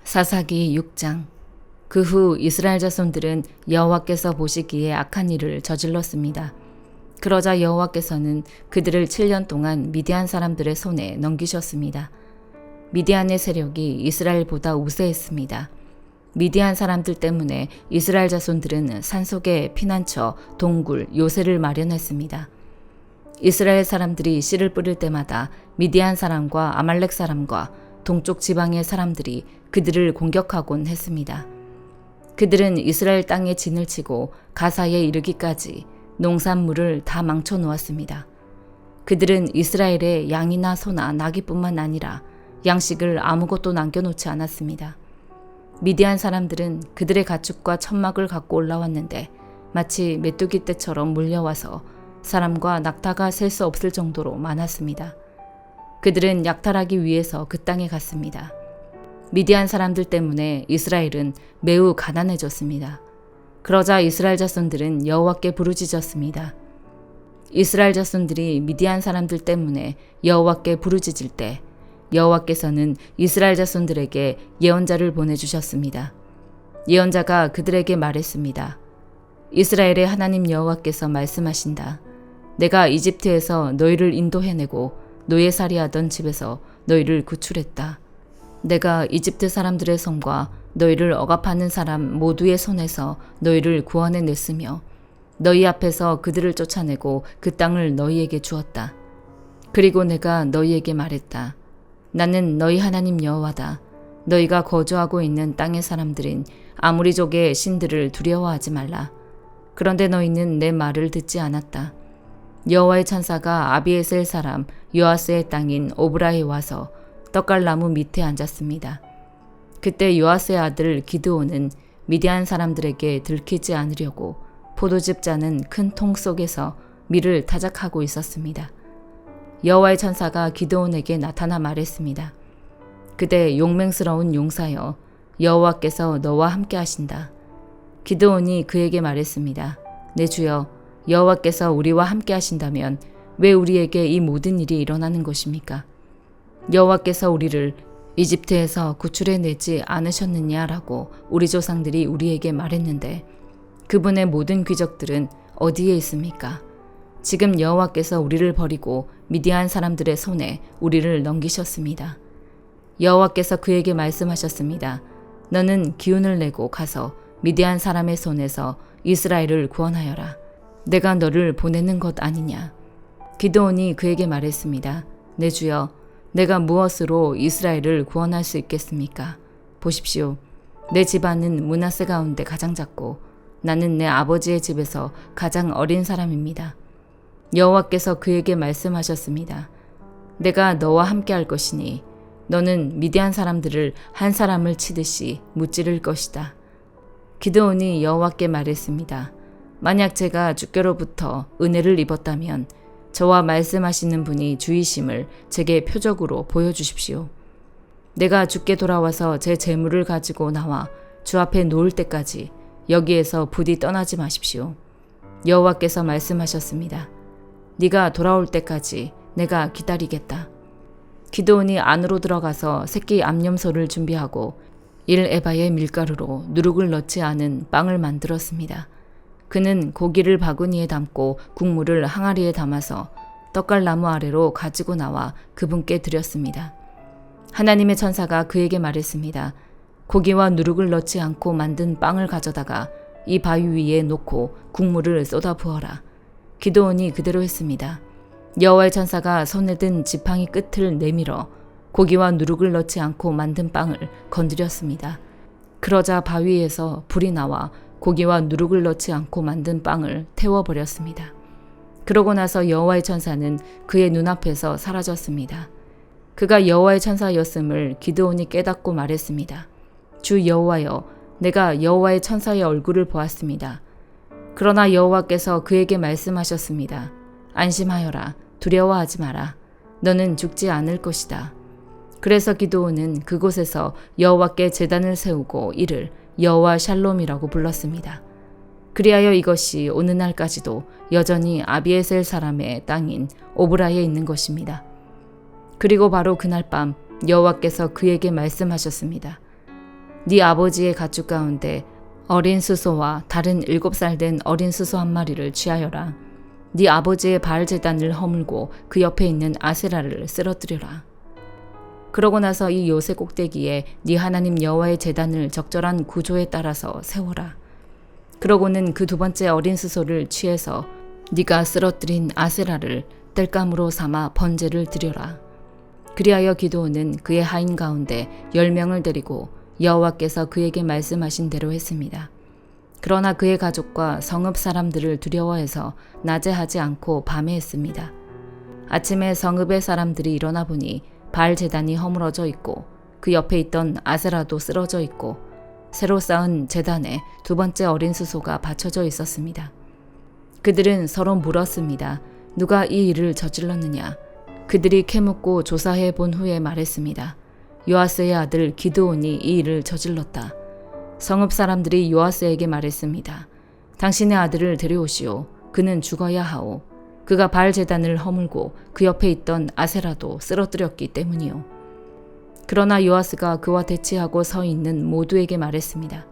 사사기 6장. 그 후 이스라엘 자손들은 여호와께서 보시기에 악한 일을 저질렀습니다. 그러자 여호와께서는 그들을 7년 동안 미디안 사람들의 손에 넘기셨습니다. 미디안의 세력이 이스라엘보다 우세했습니다. 미디안 사람들 때문에 이스라엘 자손들은 산속에 피난처, 동굴, 요새를 마련했습니다. 이스라엘 사람들이 씨를 뿌릴 때마다 미디안 사람과 아말렉 사람과 동쪽 지방의 사람들이 그들을 공격하곤 했습니다. 그들은 이스라엘 땅에 진을 치고 가사에 이르기까지 농산물을 다 망쳐 놓았습니다. 그들은 이스라엘의 양이나 소나 나귀뿐만 아니라 양식을 아무것도 남겨놓지 않았습니다. 미디안 사람들은 그들의 가축과 천막을 갖고 올라왔는데 마치 메뚜기 떼처럼 몰려와서 사람과 낙타가 셀 수 없을 정도로 많았습니다. 그들은 약탈하기 위해서 그 땅에 갔습니다. 미디안 사람들 때문에 이스라엘은 매우 가난해졌습니다. 그러자 이스라엘 자손들은 여호와께 부르짖었습니다. 이스라엘 자손들이 미디안 사람들 때문에 여호와께 부르짖을 때 여호와께서는 이스라엘 자손들에게 예언자를 보내주셨습니다. 예언자가 그들에게 말했습니다. 이스라엘의 하나님 여호와께서 말씀하신다. 내가 이집트에서 너희를 인도해내고 노예살이하던 집에서 너희를 구출했다. 내가 이집트 사람들의 손과 너희를 억압하는 사람 모두의 손에서 너희를 구원해냈으며 너희 앞에서 그들을 쫓아내고 그 땅을 너희에게 주었다. 그리고 내가 너희에게 말했다. 나는 너희 하나님 여호와다. 너희가 거주하고 있는 땅의 사람들인 아무리족의 신들을 두려워하지 말라. 그런데 너희는 내 말을 듣지 않았다. 여호와의 천사가 아비에셀 사람 요아스의 땅인 오브라에 와서 떡갈나무 밑에 앉았습니다. 그때 요아스의 아들 기드온은 미디안 사람들에게 들키지 않으려고 포도즙 짜는 큰 통 속에서 밀을 타작하고 있었습니다. 여호와의 천사가 기드온에게 나타나 말했습니다. 그대 용맹스러운 용사여, 여호와께서 너와 함께 하신다. 기드온이 그에게 말했습니다. 내 주여, 여호와께서 우리와 함께 하신다면 왜 우리에게 이 모든 일이 일어나는 것입니까? 여호와께서 우리를 이집트에서 구출해내지 않으셨느냐라고 우리 조상들이 우리에게 말했는데 그분의 모든 귀족들은 어디에 있습니까? 지금 여호와께서 우리를 버리고 미디안 사람들의 손에 우리를 넘기셨습니다. 여호와께서 그에게 말씀하셨습니다. 너는 기운을 내고 가서 미디안 사람의 손에서 이스라엘을 구원하여라. 내가 너를 보내는 것 아니냐. 기드온이 그에게 말했습니다. 내 주여, 내가 무엇으로 이스라엘을 구원할 수 있겠습니까? 보십시오. 내 집안은 므낫세 가운데 가장 작고 나는 내 아버지의 집에서 가장 어린 사람입니다. 여호와께서 그에게 말씀하셨습니다. 내가 너와 함께 할 것이니 너는 미디안 사람들을 한 사람을 치듯이 무찌를 것이다. 기드온이 여호와께 말했습니다. 만약 제가 주께로부터 은혜를 입었다면 저와 말씀하시는 분이 주이심을 제게 표적으로 보여주십시오. 내가 주께 돌아와서 제 재물을 가지고 나와 주 앞에 놓을 때까지 여기에서 부디 떠나지 마십시오. 여호와께서 말씀하셨습니다. 네가 돌아올 때까지 내가 기다리겠다. 기드온이 안으로 들어가서 새끼 암염소를 준비하고 1에바의 밀가루로 누룩을 넣지 않은 빵을 만들었습니다. 그는 고기를 바구니에 담고 국물을 항아리에 담아서 떡갈나무 아래로 가지고 나와 그분께 드렸습니다. 하나님의 천사가 그에게 말했습니다. 고기와 누룩을 넣지 않고 만든 빵을 가져다가 이 바위 위에 놓고 국물을 쏟아 부어라. 기드온이 그대로 했습니다. 여호와의 천사가 손에 든 지팡이 끝을 내밀어 고기와 누룩을 넣지 않고 만든 빵을 건드렸습니다. 그러자 바위에서 불이 나와 고기와 누룩을 넣지 않고 만든 빵을 태워버렸습니다. 그러고 나서 여호와의 천사는 그의 눈앞에서 사라졌습니다. 그가 여호와의 천사였음을 기드온이 깨닫고 말했습니다. 주 여호와여, 내가 여호와의 천사의 얼굴을 보았습니다. 그러나 여호와께서 그에게 말씀하셨습니다. 안심하여라. 두려워하지 마라. 너는 죽지 않을 것이다. 그래서 기드온은 그곳에서 여호와께 제단을 세우고 이를 여호와 샬롬이라고 불렀습니다. 그리하여 이것이 오늘날까지도 여전히 아비에셀 사람의 땅인 오브라에 있는 것입니다. 그리고 바로 그날 밤 여호와께서 그에게 말씀하셨습니다. 네 아버지의 가축 가운데 어린 수소와 다른 7살 된 어린 수소 한 마리를 취하여라. 네 아버지의 바알 제단을 허물고 그 옆에 있는 아세라를 쓰러뜨려라. 그러고 나서 이 요새 꼭대기에 네 하나님 여호와의 제단을 적절한 구조에 따라서 세워라. 그러고는 그 두 번째 어린 수소를 취해서 네가 쓰러뜨린 아세라를 땔감으로 삼아 번제를 드려라. 그리하여 기드온은 그의 하인 가운데 10명을 데리고 여호와께서 그에게 말씀하신 대로 했습니다. 그러나 그의 가족과 성읍 사람들을 두려워해서 낮에 하지 않고 밤에 했습니다. 아침에 성읍의 사람들이 일어나 보니 바알 제단이 허물어져 있고 그 옆에 있던 아세라도 쓰러져 있고 새로 쌓은 제단에 두 번째 어린 수소가 받쳐져 있었습니다. 그들은 서로 물었습니다. 누가 이 일을 저질렀느냐? 그들이 캐묻고 조사해 본 후에 말했습니다. 요아스의 아들 기드온이 이 일을 저질렀다. 성읍 사람들이 요아스에게 말했습니다. 당신의 아들을 데려오시오. 그는 죽어야 하오. 그가 바알 제단을 허물고 그 옆에 있던 아세라도 쓰러뜨렸기 때문이요. 그러나 요아스가 그와 대치하고 서 있는 모두에게 말했습니다.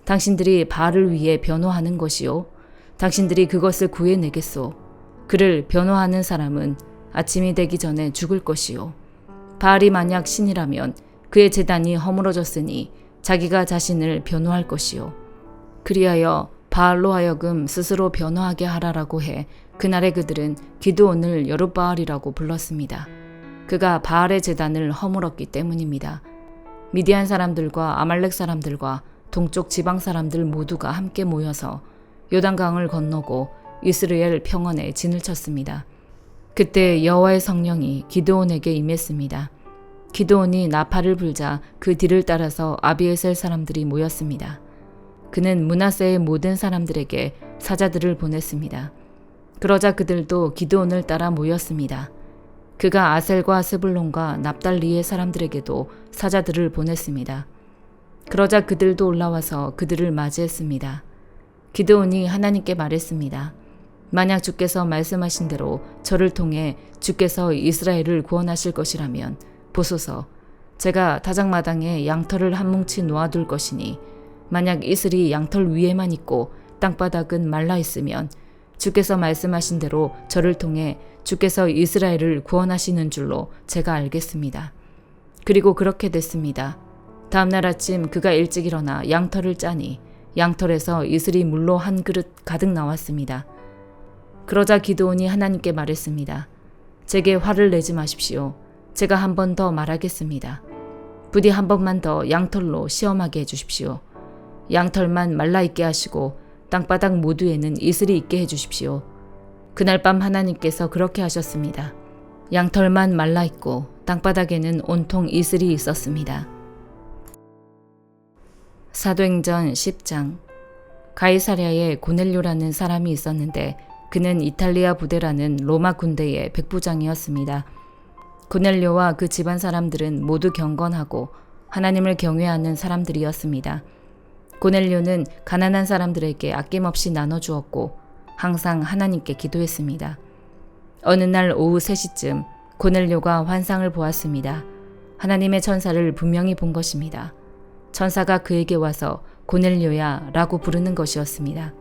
당신들이 바알을 위해 변호하는 것이요. 당신들이 그것을 구해내겠소. 그를 변호하는 사람은 아침이 되기 전에 죽을 것이요. 바알이 만약 신이라면 그의 제단이 허물어졌으니 자기가 자신을 변호할 것이요. 그리하여 바알로 하여금 스스로 변호하게 하라라고 해 그날의 그들은 기드온을 여룻바알이라고 불렀습니다. 그가 바알의 제단을 허물었기 때문입니다. 미디안 사람들과 아말렉 사람들과 동쪽 지방 사람들 모두가 함께 모여서 요단강을 건너고 이스라엘 평원에 진을 쳤습니다. 그때 여호와의 성령이 기드온에게 임했습니다. 기드온이 나팔을 불자 그 뒤를 따라서 아비에셀 사람들이 모였습니다. 그는 므낫세의 모든 사람들에게 사자들을 보냈습니다. 그러자 그들도 기드온을 따라 모였습니다. 그가 아셀과 스불론과 납달리의 사람들에게도 사자들을 보냈습니다. 그러자 그들도 올라와서 그들을 맞이했습니다. 기드온이 하나님께 말했습니다. 만약 주께서 말씀하신 대로 저를 통해 주께서 이스라엘을 구원하실 것이라면 보소서, 제가 타작마당에 양털을 한 뭉치 놓아둘 것이니 만약 이슬이 양털 위에만 있고 땅바닥은 말라 있으면 주께서 말씀하신 대로 저를 통해 주께서 이스라엘을 구원하시는 줄로 제가 알겠습니다. 그리고 그렇게 됐습니다. 다음날 아침 그가 일찍 일어나 양털을 짜니 양털에서 이슬이 물로 한 그릇 가득 나왔습니다. 그러자 기드온이 하나님께 말했습니다. 제게 화를 내지 마십시오. 제가 한 번 더 말하겠습니다. 부디 한 번만 더 양털로 시험하게 해주십시오. 양털만 말라있게 하시고 땅바닥 모두에는 이슬이 있게 해주십시오. 그날 밤 하나님께서 그렇게 하셨습니다. 양털만 말라있고 땅바닥에는 온통 이슬이 있었습니다. 사도행전 10장. 가이사랴에 고넬료라는 사람이 있었는데 그는 이탈리아 부대라는 로마 군대의 백부장이었습니다. 고넬료와 그 집안 사람들은 모두 경건하고 하나님을 경외하는 사람들이었습니다. 고넬료는 가난한 사람들에게 아낌없이 나눠주었고 항상 하나님께 기도했습니다. 어느 날 오후 3시쯤 고넬료가 환상을 보았습니다. 하나님의 천사를 분명히 본 것입니다. 천사가 그에게 와서 고넬료야 라고 부르는 것이었습니다.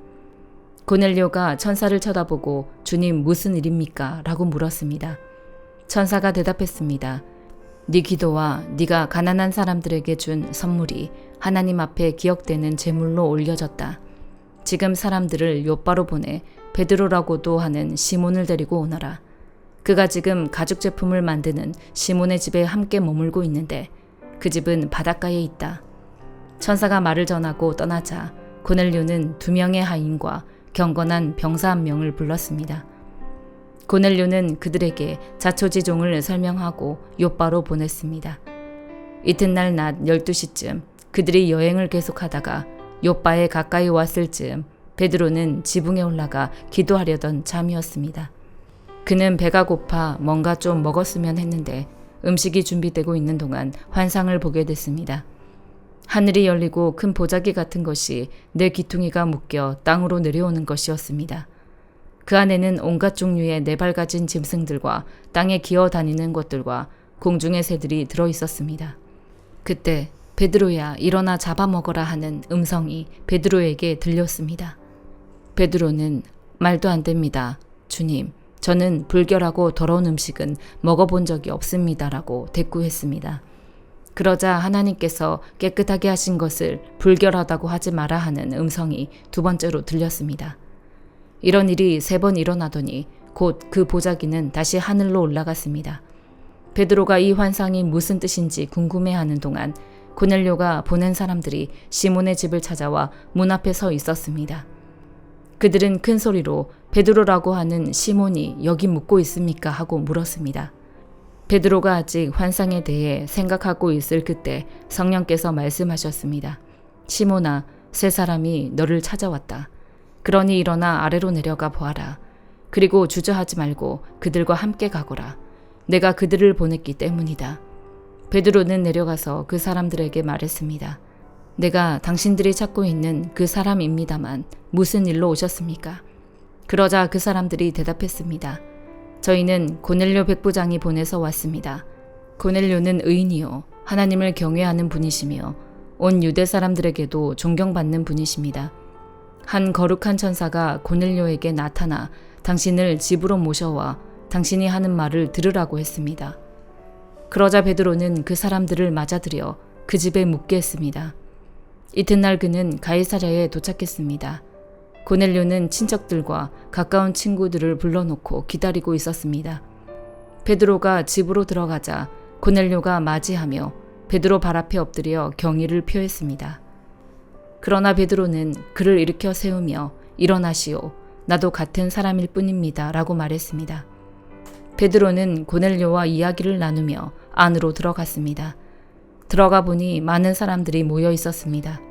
고넬료가 천사를 쳐다보고 주님 무슨 일입니까? 라고 물었습니다. 천사가 대답했습니다. 네 기도와 네가 가난한 사람들에게 준 선물이 하나님 앞에 기억되는 제물로 올려졌다. 지금 사람들을 요바로 보내 베드로라고도 하는 시몬을 데리고 오너라. 그가 지금 가죽 제품을 만드는 시몬의 집에 함께 머물고 있는데 그 집은 바닷가에 있다. 천사가 말을 전하고 떠나자 고넬료는 2명의 하인과 경건한 병사 1명을 불렀습니다. 고넬료는 그들에게 자초지종을 설명하고 요바로 보냈습니다. 이튿날 낮 12시쯤 그들이 여행을 계속하다가 요바에 가까이 왔을 즈음 베드로는 지붕에 올라가 기도하려던 참이었습니다. 그는 배가 고파 뭔가 좀 먹었으면 했는데 음식이 준비되고 있는 동안 환상을 보게 됐습니다. 하늘이 열리고 큰 보자기 같은 것이 내 귀퉁이가 묶여 땅으로 내려오는 것이었습니다. 그 안에는 온갖 종류의 4발 가진 짐승들과 땅에 기어다니는 것들과 공중의 새들이 들어있었습니다. 그때 베드로야 일어나 잡아먹어라 하는 음성이 베드로에게 들렸습니다. 베드로는 말도 안 됩니다. 주님, 저는 불결하고 더러운 음식은 먹어본 적이 없습니다라고 대꾸했습니다. 그러자 하나님께서 깨끗하게 하신 것을 불결하다고 하지 마라 하는 음성이 두 번째로 들렸습니다. 이런 일이 3번 일어나더니 곧 그 보자기는 다시 하늘로 올라갔습니다. 베드로가 이 환상이 무슨 뜻인지 궁금해하는 동안 고넬료가 보낸 사람들이 시몬의 집을 찾아와 문 앞에 서 있었습니다. 그들은 큰 소리로 베드로라고 하는 시몬이 여기 묵고 있습니까? 하고 물었습니다. 베드로가 아직 환상에 대해 생각하고 있을 그때 성령께서 말씀하셨습니다. 시몬아, 3사람이 너를 찾아왔다. 그러니 일어나 아래로 내려가 보아라. 그리고 주저하지 말고 그들과 함께 가거라. 내가 그들을 보냈기 때문이다. 베드로는 내려가서 그 사람들에게 말했습니다. 내가 당신들이 찾고 있는 그 사람입니다만 무슨 일로 오셨습니까? 그러자 그 사람들이 대답했습니다. 저희는 고넬료 백부장이 보내서 왔습니다. 고넬료는 의인이요 하나님을 경외하는 분이시며 온 유대 사람들에게도 존경받는 분이십니다. 한 거룩한 천사가 고넬료에게 나타나 당신을 집으로 모셔와 당신이 하는 말을 들으라고 했습니다. 그러자 베드로는 그 사람들을 맞아들여 그 집에 묵게 했습니다. 이튿날 그는 가이사랴에 도착했습니다. 고넬료는 친척들과 가까운 친구들을 불러놓고 기다리고 있었습니다. 베드로가 집으로 들어가자 고넬료가 맞이하며 베드로 발 앞에 엎드려 경의를 표했습니다. 그러나 베드로는 그를 일으켜 세우며 일어나시오. 나도 같은 사람일 뿐입니다. 라고 말했습니다. 베드로는 고넬료와 이야기를 나누며 안으로 들어갔습니다. 들어가 보니 많은 사람들이 모여 있었습니다.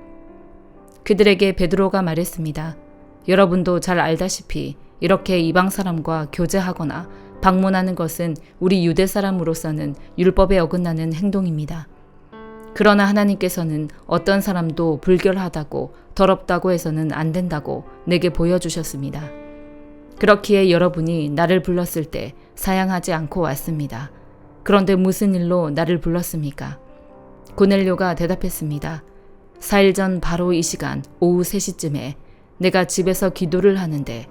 그들에게 베드로가 말했습니다. 여러분도 잘 알다시피 이렇게 이방 사람과 교제하거나 방문하는 것은 우리 유대 사람으로서는 율법에 어긋나는 행동입니다. 그러나 하나님께서는 어떤 사람도 불결하다고 더럽다고 해서는 안 된다고 내게 보여주셨습니다. 그렇기에 여러분이 나를 불렀을 때 사양하지 않고 왔습니다. 그런데 무슨 일로 나를 불렀습니까? 고넬료가 대답했습니다. 4일 전 바로 이 시간 오후 3시쯤에 내가 집에서 기도를 하는데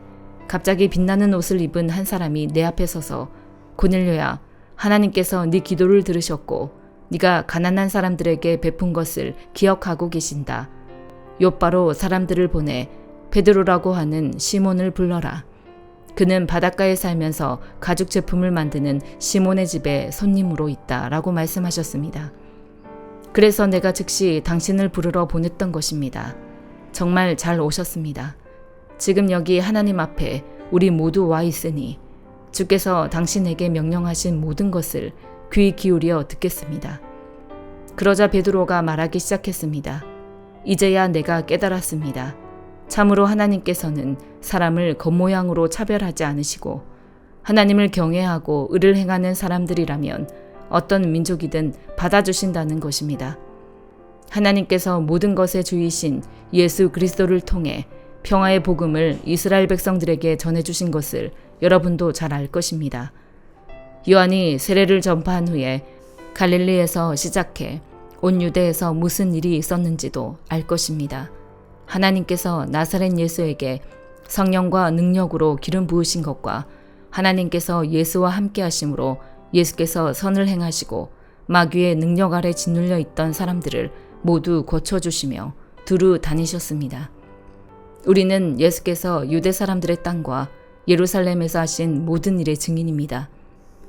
갑자기 빛나는 옷을 입은 한 사람이 내 앞에 서서 고넬료야, 하나님께서 네 기도를 들으셨고 네가 가난한 사람들에게 베푼 것을 기억하고 계신다. 욥바로 사람들을 보내 베드로라고 하는 시몬을 불러라. 그는 바닷가에 살면서 가죽 제품을 만드는 시몬의 집에 손님으로 있다 라고 말씀하셨습니다. 그래서 내가 즉시 당신을 부르러 보냈던 것입니다. 정말 잘 오셨습니다. 지금 여기 하나님 앞에 우리 모두 와 있으니 주께서 당신에게 명령하신 모든 것을 귀 기울여 듣겠습니다. 그러자 베드로가 말하기 시작했습니다. 이제야 내가 깨달았습니다. 참으로 하나님께서는 사람을 겉모양으로 차별하지 않으시고 하나님을 경외하고 의를 행하는 사람들이라면 어떤 민족이든 받아주신다는 것입니다. 하나님께서 모든 것의 주이신 예수 그리스도를 통해 평화의 복음을 이스라엘 백성들에게 전해주신 것을 여러분도 잘 알 것입니다. 요한이 세례를 전파한 후에 갈릴리에서 시작해 온 유대에서 무슨 일이 있었는지도 알 것입니다. 하나님께서 나사렛 예수에게 성령과 능력으로 기름 부으신 것과 하나님께서 예수와 함께 하심으로 예수께서 선을 행하시고 마귀의 능력 아래 짓눌려 있던 사람들을 모두 고쳐주시며 두루 다니셨습니다. 우리는 예수께서 유대 사람들의 땅과 예루살렘에서 하신 모든 일의 증인입니다.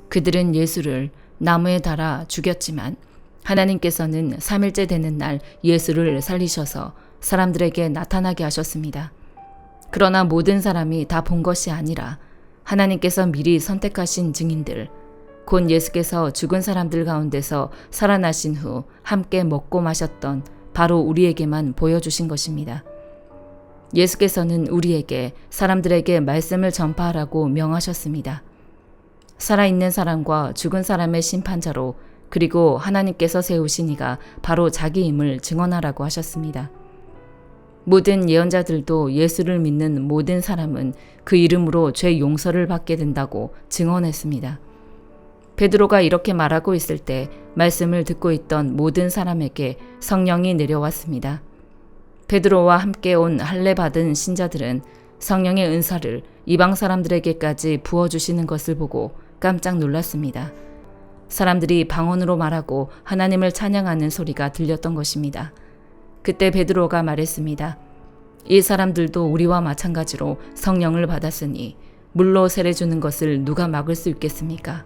그들은 예수를 나무에 달아 죽였지만 하나님께서는 3일째 되는 날 예수를 살리셔서 사람들에게 나타나게 하셨습니다. 그러나 모든 사람이 다 본 것이 아니라 하나님께서 미리 선택하신 증인들, 곧 예수께서 죽은 사람들 가운데서 살아나신 후 함께 먹고 마셨던 바로 우리에게만 보여주신 것입니다. 예수께서는 우리에게 사람들에게 말씀을 전파하라고 명하셨습니다. 살아있는 사람과 죽은 사람의 심판자로 그리고 하나님께서 세우신 이가 바로 자기임을 증언하라고 하셨습니다. 모든 예언자들도 예수를 믿는 모든 사람은 그 이름으로 죄 용서를 받게 된다고 증언했습니다. 베드로가 이렇게 말하고 있을 때 말씀을 듣고 있던 모든 사람에게 성령이 내려왔습니다. 베드로와 함께 온 할례 받은 신자들은 성령의 은사를 이방 사람들에게까지 부어주시는 것을 보고 깜짝 놀랐습니다. 사람들이 방언으로 말하고 하나님을 찬양하는 소리가 들렸던 것입니다. 그때 베드로가 말했습니다. 이 사람들도 우리와 마찬가지로 성령을 받았으니 물로 세례 주는 것을 누가 막을 수 있겠습니까?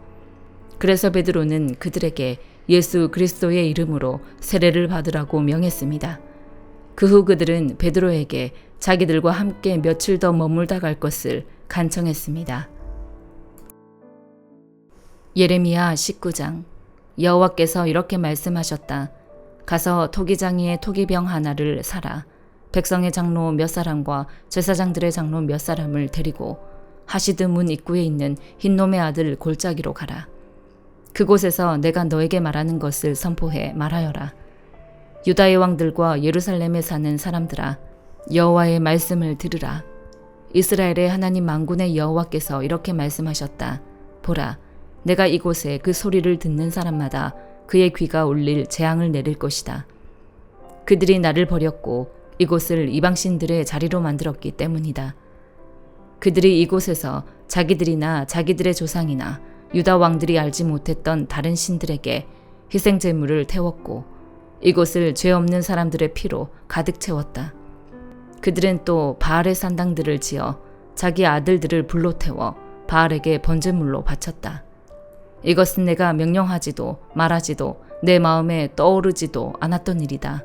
그래서 베드로는 그들에게 예수 그리스도의 이름으로 세례를 받으라고 명했습니다. 그 후 그들은 베드로에게 자기들과 함께 며칠 더 머물다 갈 것을 간청했습니다. 예레미야 19장. 여호와께서 이렇게 말씀하셨다. 가서 토기장이의 토기병 하나를 사라. 백성의 장로 몇 사람과 제사장들의 장로 몇 사람을 데리고 하시드 문 입구에 있는 흰놈의 아들 골짜기로 가라. 그곳에서 내가 너에게 말하는 것을 선포해 말하여라. 유다의 왕들과 예루살렘에 사는 사람들아, 여호와의 말씀을 들으라. 이스라엘의 하나님 만군의 여호와께서 이렇게 말씀하셨다. 보라, 내가 이곳에 그 소리를 듣는 사람마다 그의 귀가 울릴 재앙을 내릴 것이다. 그들이 나를 버렸고 이곳을 이방신들의 자리로 만들었기 때문이다. 그들이 이곳에서 자기들이나 자기들의 조상이나 유다 왕들이 알지 못했던 다른 신들에게 희생 제물을 태웠고 이곳을 죄 없는 사람들의 피로 가득 채웠다. 그들은 또 바알의 산당들을 지어 자기 아들들을 불로 태워 바알에게 번제물로 바쳤다. 이것은 내가 명령하지도 말하지도 내 마음에 떠오르지도 않았던 일이다.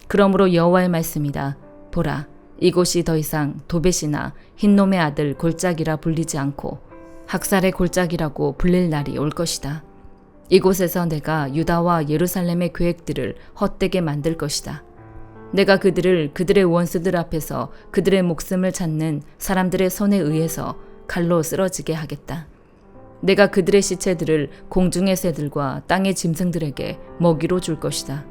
그러므로 여호와의 말씀이다. 보라, 이곳이 더 이상 도벳이나 흰놈의 아들 골짜기라 불리지 않고 학살의 골짜기라고 불릴 날이 올 것이다. 이곳에서 내가 유다와 예루살렘의 계획들을 헛되게 만들 것이다. 내가 그들을 그들의 원수들 앞에서 그들의 목숨을 찾는 사람들의 손에 의해서 칼로 쓰러지게 하겠다. 내가 그들의 시체들을 공중의 새들과 땅의 짐승들에게 먹이로 줄 것이다.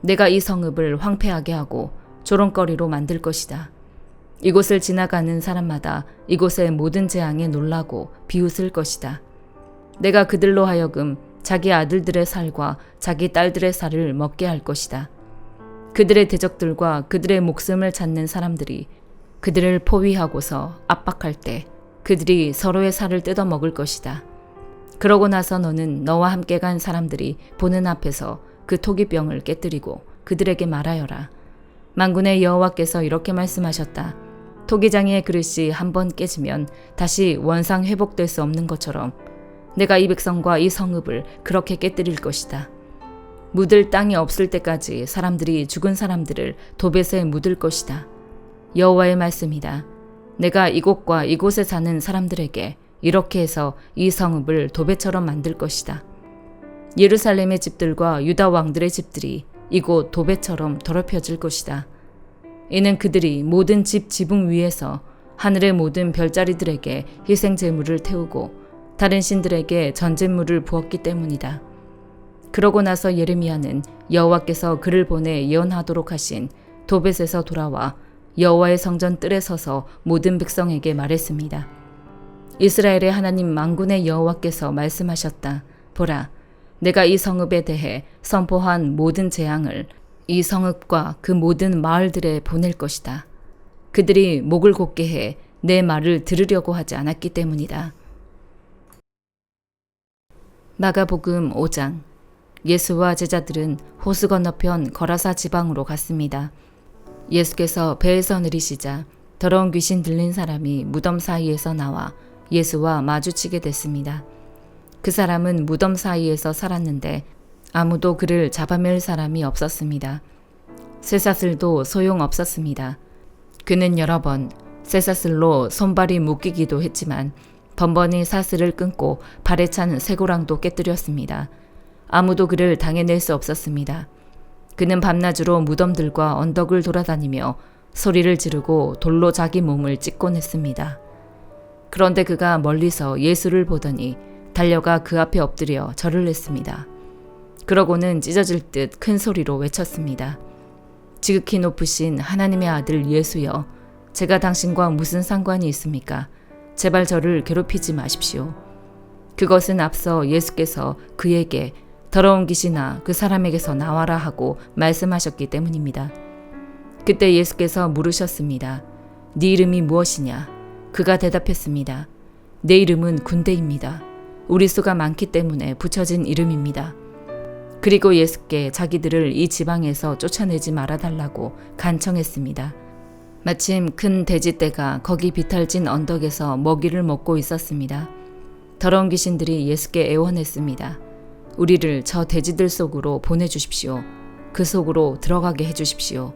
내가 이 성읍을 황폐하게 하고 조롱거리로 만들 것이다. 이곳을 지나가는 사람마다 이곳의 모든 재앙에 놀라고 비웃을 것이다. 내가 그들로 하여금 자기 아들들의 살과 자기 딸들의 살을 먹게 할 것이다. 그들의 대적들과 그들의 목숨을 찾는 사람들이 그들을 포위하고서 압박할 때 그들이 서로의 살을 뜯어 먹을 것이다. 그러고 나서 너는 너와 함께 간 사람들이 보는 앞에서 그 토기병을 깨뜨리고 그들에게 말하여라. 만군의 여호와께서 이렇게 말씀하셨다. 토기장이의 그릇이 한번 깨지면 다시 원상 회복될 수 없는 것처럼 내가 이 백성과 이 성읍을 그렇게 깨뜨릴 것이다. 묻을 땅이 없을 때까지 사람들이 죽은 사람들을 도벳에 묻을 것이다. 여호와의 말씀이다. 내가 이곳과 이곳에 사는 사람들에게 이렇게 해서 이 성읍을 도벳처럼 만들 것이다. 예루살렘의 집들과 유다 왕들의 집들이 이곳 도벳처럼 더럽혀질 것이다. 이는 그들이 모든 집 지붕 위에서 하늘의 모든 별자리들에게 희생 제물을 태우고 다른 신들에게 전제물을 부었기 때문이다. 그러고 나서 예레미야는 여호와께서 그를 보내 예언하도록 하신 도벳에서 돌아와 여호와의 성전 뜰에 서서 모든 백성에게 말했습니다. 이스라엘의 하나님 만군의 여호와께서 말씀하셨다. 보라, 내가 이 성읍에 대해 선포한 모든 재앙을 이 성읍과 그 모든 마을들에 보낼 것이다. 그들이 목을 곧게 해 내 말을 들으려고 하지 않았기 때문이다. 마가복음 5장. 예수와 제자들은 호수 건너편 거라사 지방으로 갔습니다. 예수께서 배에서 내리시자 더러운 귀신 들린 사람이 무덤 사이에서 나와 예수와 마주치게 됐습니다. 그 사람은 무덤 사이에서 살았는데 아무도 그를 잡아맬 사람이 없었습니다. 쇠사슬도 소용없었습니다. 그는 여러 번 쇠사슬로 손발이 묶이기도 했지만 번번이 사슬을 끊고 발에 찬 쇠고랑도 깨뜨렸습니다. 아무도 그를 당해낼 수 없었습니다. 그는 밤낮으로 무덤들과 언덕을 돌아다니며 소리를 지르고 돌로 자기 몸을 찢곤 했습니다. 그런데 그가 멀리서 예수를 보더니 달려가 그 앞에 엎드려 절을 했습니다. 그러고는 찢어질 듯 큰 소리로 외쳤습니다. 지극히 높으신 하나님의 아들 예수여, 제가 당신과 무슨 상관이 있습니까? 제발 저를 괴롭히지 마십시오. 그것은 앞서 예수께서 그에게 더러운 귀신아 그 사람에게서 나와라 하고 말씀하셨기 때문입니다. 그때 예수께서 물으셨습니다. 네 이름이 무엇이냐? 그가 대답했습니다. 내 이름은 군대입니다. 우리 수가 많기 때문에 붙여진 이름입니다. 그리고 예수께 자기들을 이 지방에서 쫓아내지 말아달라고 간청했습니다. 마침 큰 돼지떼가 거기 비탈진 언덕에서 먹이를 먹고 있었습니다. 더러운 귀신들이 예수께 애원했습니다. 우리를 저 돼지들 속으로 보내주십시오. 그 속으로 들어가게 해주십시오.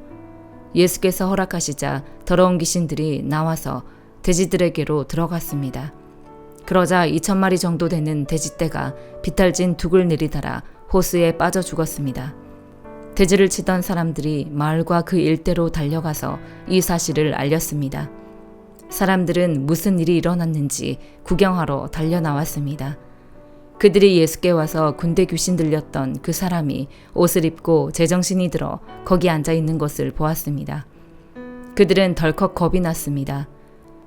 예수께서 허락하시자 더러운 귀신들이 나와서 돼지들에게로 들어갔습니다. 그러자 2,000마리 정도 되는 돼지떼가 비탈진 둑을 내리달아 호수에 빠져 죽었습니다. 돼지를 치던 사람들이 마을과 그 일대로 달려가서 이 사실을 알렸습니다. 사람들은 무슨 일이 일어났는지 구경하러 달려나왔습니다. 그들이 예수께 와서 군대 귀신 들렸던 그 사람이 옷을 입고 제정신이 들어 거기 앉아 있는 것을 보았습니다. 그들은 덜컥 겁이 났습니다.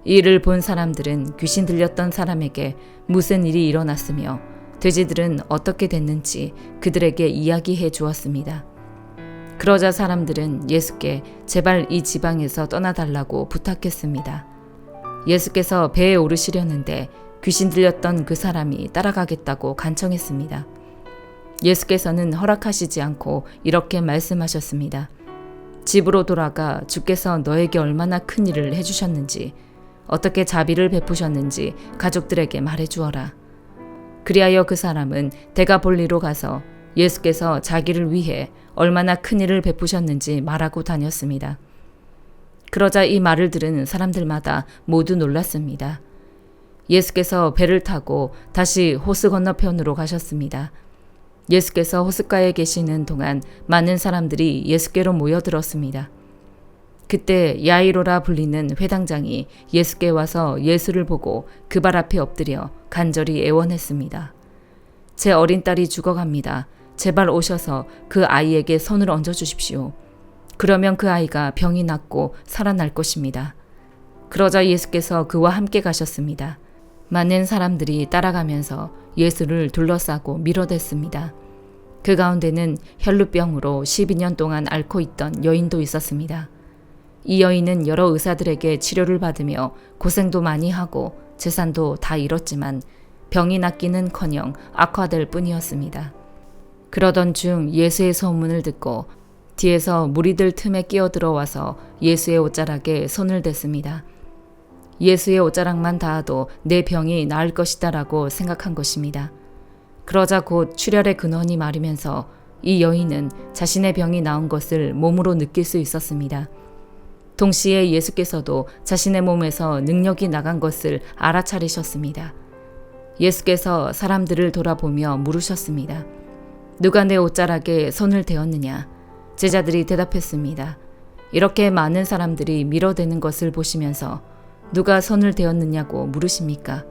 이 일을 본 사람들은 귀신 들렸던 사람에게 무슨 일이 일어났으며 돼지들은 어떻게 됐는지 그들에게 이야기해 주었습니다. 그러자 사람들은 예수께 제발 이 지방에서 떠나달라고 부탁했습니다. 예수께서 배에 오르시려는데 귀신 들렸던 그 사람이 따라가겠다고 간청했습니다. 예수께서는 허락하시지 않고 이렇게 말씀하셨습니다. 집으로 돌아가 주께서 너에게 얼마나 큰 일을 해주셨는지 어떻게 자비를 베푸셨는지 가족들에게 말해주어라. 그리하여 그 사람은 데가볼리로 가서 예수께서 자기를 위해 얼마나 큰 일을 베푸셨는지 말하고 다녔습니다. 그러자 이 말을 들은 사람들마다 모두 놀랐습니다. 예수께서 배를 타고 다시 호수 건너편으로 가셨습니다. 예수께서 호숫가에 계시는 동안 많은 사람들이 예수께로 모여들었습니다. 그때 야이로라 불리는 회당장이 예수께 와서 예수를 보고 그 발 앞에 엎드려 간절히 애원했습니다. 제 어린 딸이 죽어갑니다. 제발 오셔서 그 아이에게 손을 얹어주십시오. 그러면 그 아이가 병이 낫고 살아날 것입니다. 그러자 예수께서 그와 함께 가셨습니다. 많은 사람들이 따라가면서 예수를 둘러싸고 밀어댔습니다. 그 가운데는 혈루병으로 12년 동안 앓고 있던 여인도 있었습니다. 이 여인은 여러 의사들에게 치료를 받으며 고생도 많이 하고 재산도 다 잃었지만 병이 낫기는커녕 악화될 뿐이었습니다. 그러던 중 예수의 소문을 듣고 뒤에서 무리들 틈에 끼어들어와서 예수의 옷자락에 손을 댔습니다. 예수의 옷자락만 닿아도 내 병이 나을 것이다 라고 생각한 것입니다. 그러자 곧 출혈의 근원이 마르면서 이 여인은 자신의 병이 나은 것을 몸으로 느낄 수 있었습니다. 동시에 예수께서도 자신의 몸에서 능력이 나간 것을 알아차리셨습니다. 예수께서 사람들을 돌아보며 물으셨습니다. 누가 내 옷자락에 손을 대었느냐? 제자들이 대답했습니다. 이렇게 많은 사람들이 밀어대는 것을 보시면서 누가 손을 대었느냐고 물으십니까?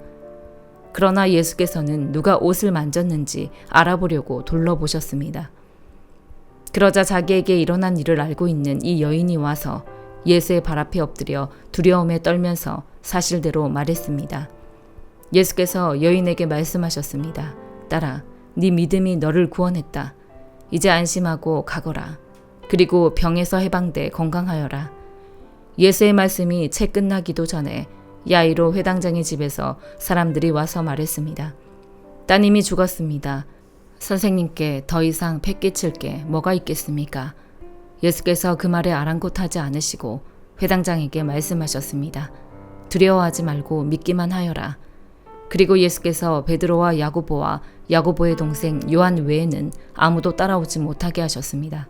그러나 예수께서는 누가 옷을 만졌는지 알아보려고 둘러보셨습니다. 그러자 자기에게 일어난 일을 알고 있는 이 여인이 와서 예수의 발 앞에 엎드려 두려움에 떨면서 사실대로 말했습니다. 예수께서 여인에게 말씀하셨습니다. 딸아, 네 믿음이 너를 구원했다. 이제 안심하고 가거라. 그리고 병에서 해방돼 건강하여라. 예수의 말씀이 채 끝나기도 전에 야이로 회당장의 집에서 사람들이 와서 말했습니다. 따님이 죽었습니다. 선생님께 더 이상 패끼칠 게 뭐가 있겠습니까? 예수께서 그 말에 아랑곳하지 않으시고 회당장에게 말씀하셨습니다. 두려워하지 말고 믿기만 하여라. 그리고 예수께서 베드로와 야고보와 야고보의 동생 요한 외에는 아무도 따라오지 못하게 하셨습니다.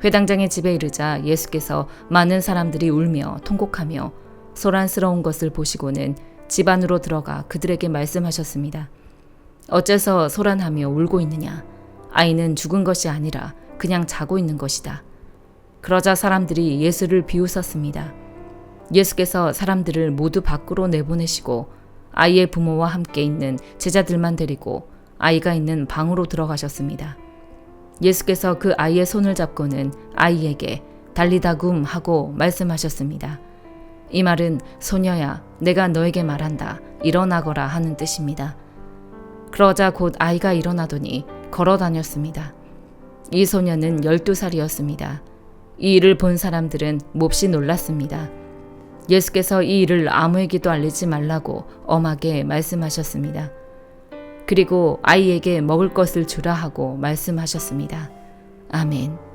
회당장의 집에 이르자 예수께서 많은 사람들이 울며 통곡하며 소란스러운 것을 보시고는 집 안으로 들어가 그들에게 말씀하셨습니다. 어째서 소란하며 울고 있느냐? 아이는 죽은 것이 아니라 그냥 자고 있는 것이다. 그러자 사람들이 예수를 비웃었습니다. 예수께서 사람들을 모두 밖으로 내보내시고 아이의 부모와 함께 있는 제자들만 데리고 아이가 있는 방으로 들어가셨습니다. 예수께서 그 아이의 손을 잡고는 아이에게 달리다굼 하고 말씀하셨습니다. 이 말은 소녀야, 내가 너에게 말한다. 일어나거라 하는 뜻입니다. 그러자 곧 아이가 일어나더니 걸어 다녔습니다. 이 소년은 12살이었습니다. 이 일을 본 사람들은 몹시 놀랐습니다. 예수께서 이 일을 아무에게도 알리지 말라고 엄하게 말씀하셨습니다. 그리고 아이에게 먹을 것을 주라 하고 말씀하셨습니다. 아멘.